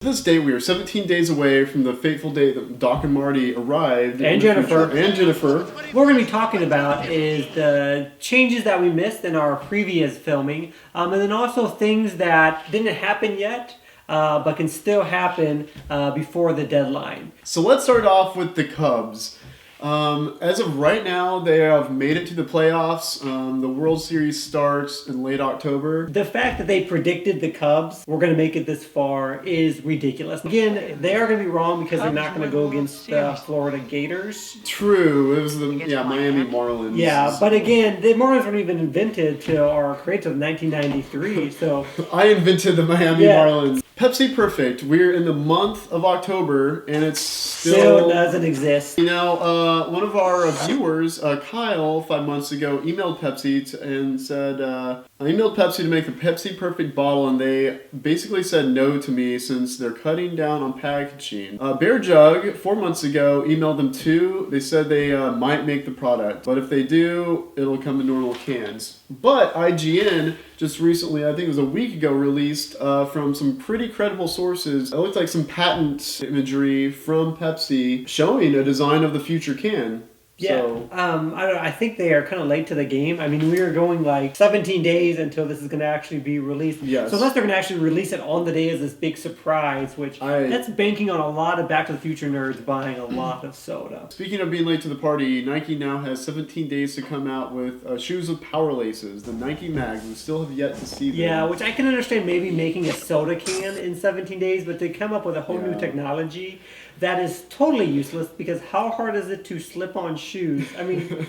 This day, we are 17 days away from the fateful day that Doc and Marty arrived. And Jennifer. What we're going to be talking about is the changes that we missed in our previous filming, and then also things that didn't happen yet, but can still happen before the deadline. So let's start off with the Cubs. As of right now, they have made it to the playoffs. The World Series starts in late October. The fact that they predicted the Cubs were going to make it this far is ridiculous. Again, they are going to be wrong because they're not going to go against the Florida Gators. True. It was the Miami Marlins. Yeah, but again, the Marlins weren't even invented or created in 1993, so... I invented the Miami Marlins. Pepsi Perfect. We're in the month of October, and it's still doesn't exist. You know, one of our viewers, Kyle, 5 months ago, emailed Pepsi and said, I emailed Pepsi to make a Pepsi Perfect bottle, and they basically said no to me since they're cutting down on packaging. Bear Jug, 4 months ago, emailed them too. They said they might make the product, but if they do, it'll come in normal cans. But IGN just recently, I think it was a week ago, released from some pretty credible sources. It looked like some patent imagery from Pepsi showing a design of the future can. Yeah, So, I don't know. I think they are kind of late to the game. I mean, we are going like 17 days until this is going to actually be released. Yes. So unless they're going to actually release it on the day as this big surprise, which that's banking on a lot of Back to the Future nerds buying a lot of soda. Speaking of being late to the party, Nike now has 17 days to come out with shoes with power laces, the Nike Mags. We still have yet to see them. Yeah, which I can understand maybe making a soda can in 17 days, but to come up with a whole new technology that is totally useless, because how hard is it to slip on shoes? I mean,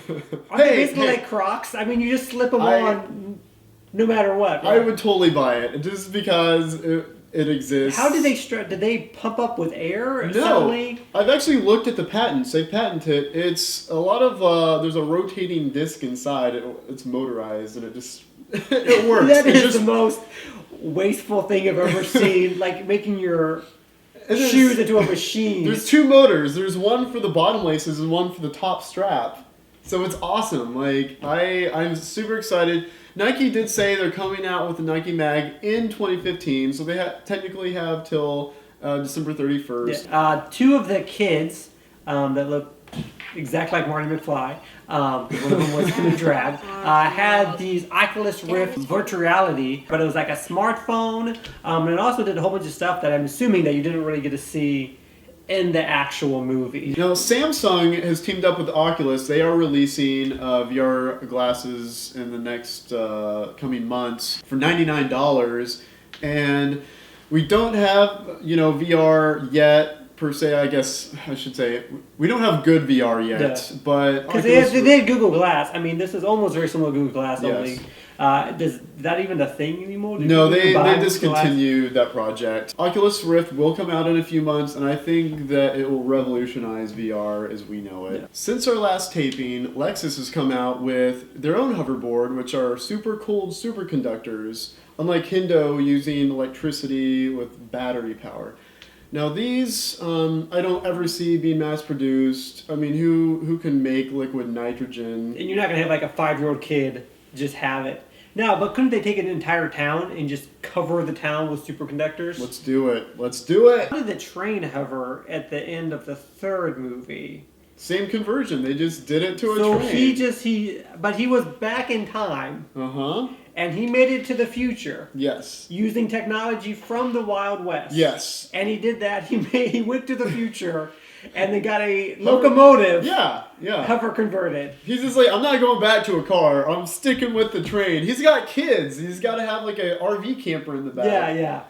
aren't they basically like Crocs? I mean, you just slip them on no matter what. Right? I would totally buy it, just because it exists. How did they did they pump up with air? No, suddenly? I've actually looked at the patents. They patent it. It's a lot of, there's a rotating disc inside. It's motorized, and it just, it works. That is the most wasteful thing I've ever seen, like making your shoes into a machine. There's two motors. There's one for the bottom laces and one for the top strap. So it's awesome. Like, I'm super excited. Nike did say they're coming out with the Nike Mag in 2015, so they technically have till December 31st. Yeah. Two of the kids that look exactly like Marty McFly, one of them was in a drag, had these Oculus Rift virtual reality, but it was like a smartphone, and it also did a whole bunch of stuff that I'm assuming that you didn't really get to see in the actual movie. You know, Samsung has teamed up with Oculus. They are releasing VR glasses in the next coming months for $99, and we don't have, VR yet. Per se, I guess I should say, we don't have good VR yet, but... Because they did Google Glass. I mean, this is almost very similar to Google Glass, yes. only. Is that even a thing anymore? No, they discontinued that project. Oculus Rift will come out in a few months, and I think that it will revolutionize VR as we know it. Yeah. Since our last taping, Lexus has come out with their own hoverboard, which are super cooled superconductors, unlike hendo using electricity with battery power. Now these, I don't ever see being mass-produced. I mean, who can make liquid nitrogen? And you're not going to have like a 5-year-old kid just have it. No, but couldn't they take an entire town and just cover the town with superconductors? Let's do it. Let's do it! How did the train hover at the end of the third movie? Same conversion. They just did it to a train. But he was back in time. Uh-huh. And he made it to the future. Yes. Using technology from the Wild West. Yes. And he did that. He went to the future and then got a locomotive. Yeah. Hover converted. He's just like, I'm not going back to a car. I'm sticking with the train. He's got kids. He's got to have like an RV camper in the back. Yeah.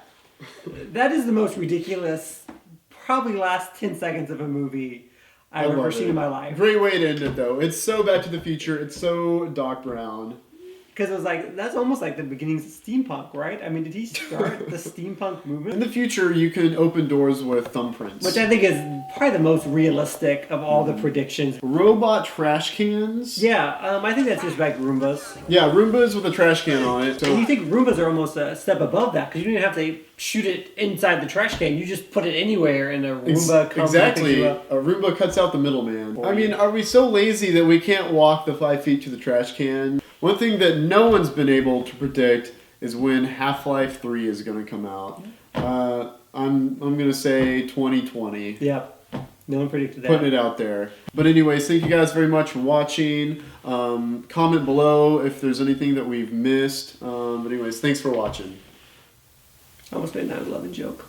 That is the most ridiculous, probably last 10 seconds of a movie I've ever seen in my life. Great way to end it, though. It's so Back to the Future. It's so Doc Brown. Because it was like, that's almost like the beginnings of steampunk, right? I mean, did he start the steampunk movement? In the future, you can open doors with thumbprints. Which I think is probably the most realistic of all the predictions. Robot trash cans? Yeah, I think that's just like Roombas. Yeah, Roombas with a trash can on it. So you think Roombas are almost a step above that, because you don't have to shoot it inside the trash can. You just put it anywhere and a Roomba comes Exactly. and picks you up. A Roomba cuts out the middleman. I mean, are we so lazy that we can't walk the 5 feet to the trash can? One thing that no one's been able to predict is when Half-Life 3 is going to come out. I'm gonna say 2020. Yep. No one predicted that. Putting it out there. But anyways, thank you guys very much for watching. Comment below if there's anything that we've missed. But anyways, thanks for watching. Almost made a 9/11 joke.